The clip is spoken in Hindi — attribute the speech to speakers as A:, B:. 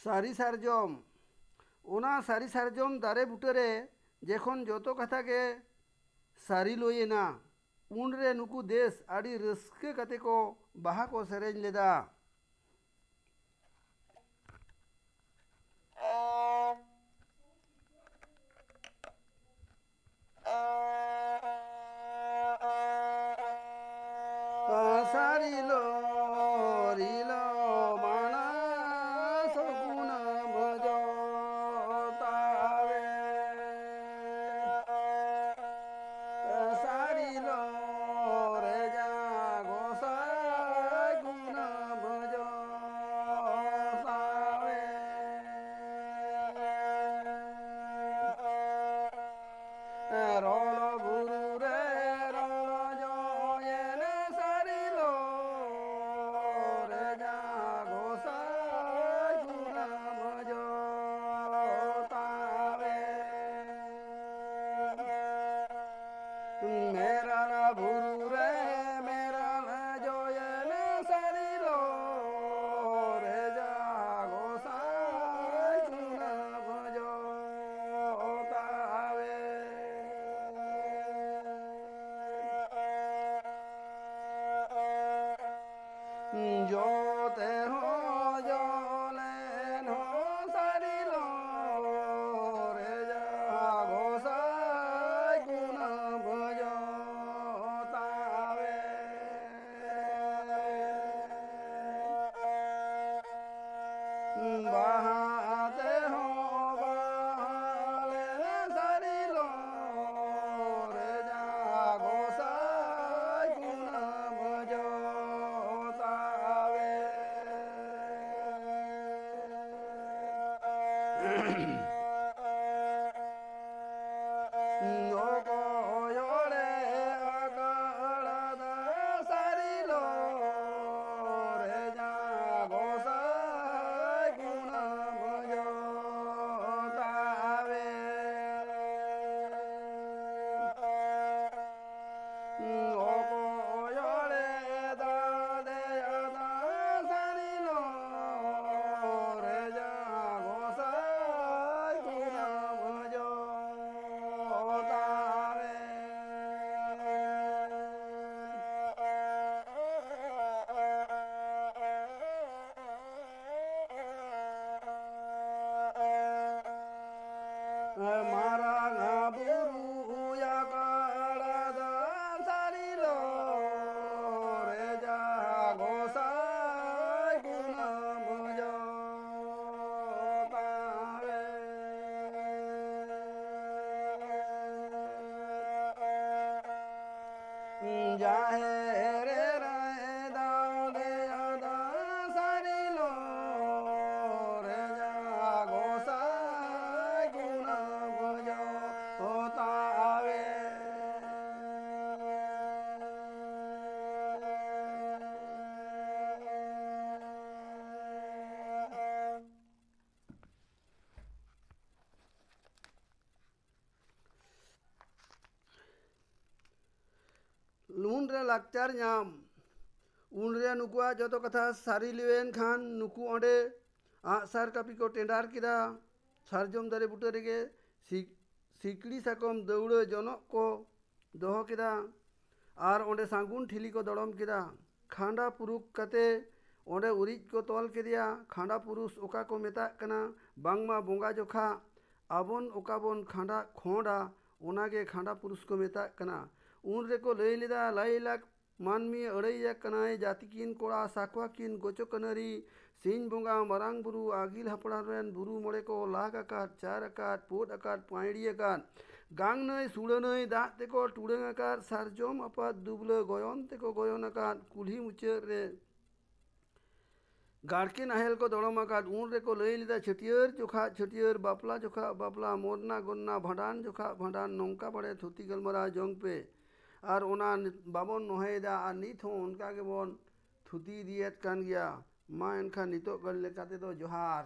A: सारी सारजम ओना सारी सारजम दारे बुटरे जेखन जोतो कथा के सारी लोयेना उनरे नुकु देश आड़ी रस्के कते को बाहा को सेरेंज लेदा। सारी लो रीलो माना सगुन भजो तावे सारी लो रे जागो सगुन भजो तावे रोलो गुरु रे रोलो जोयन सारी लो रे जागो सगुन भजो तावे मेरा ना भुरु रे मेरा ना जोयन सारी लो रे जागो सगुन भजो तावे जो ते हो जो लेन हो सारी लो रे जागो सगुन भजो तावे बहाते हो बहाले सारी लो रे जागो सगुन भजो तावे ओको योरे अकड़द सारी लो रे जागो सगुन भजो तावे ओको योरे दादे अदा सारी लो रे जागो सगुन भजो तावे मारा ना बुरु या कड़द सारी लो रे जागो सगुन भजो तावे जाहे रे रे दादे अदा सारी लो रे जागो सगुन भजो तावे लून रे लाक्चार नाम उनरे नुकुआ जो कथा सारी लिवेन खान नुकु ओंडे आसार कापी को टेंडार किदा सारजम दारे बुटे रेगे सिकड़ी साकम दौड़ जनक को दोहो किदा और ओंडे सांगुन ठिली को दड़म किदा खांडा पुरुक कते ओंडे उरिज को तोल किदिया खांडा पुरुष ओका को मेता कना बांगमा बोंगा जोखा आबोन ओका बोन खांडा खोंडा ओनागे खांडा पुरुष को मेता कना उन रे को लई लेदा लाई लाख मानमी अड़ैया कनाय जाति किन कोड़ा साकवा किन गोचो कनरी सिंह बोंगा मरांग बुरु आगिल हपड़ा रेन बुरु मोड़े को लाग आकात चार आकात पोट आकात पाइड़ी आकात गांग नई सुड़ नई दाग तेको टुड़ंग आकात सारजम आपात दुबल गोयन तेको गोयन आकात कुल्ही मुचाद रे गाड़के नाहेल को दड़म आकात उन रे को लई लेदा छटियर जोखा छटियर बापला जोखा बापला मोरना गन्ना भाडान जोखा भाडान नौका बड़े थुती गलमरा जंग पे और ओना बाबन नोहेदा और नित हो उनका के बन थुती दियत कान गया मा एनखा नितो गल लेकाते तो जोहार।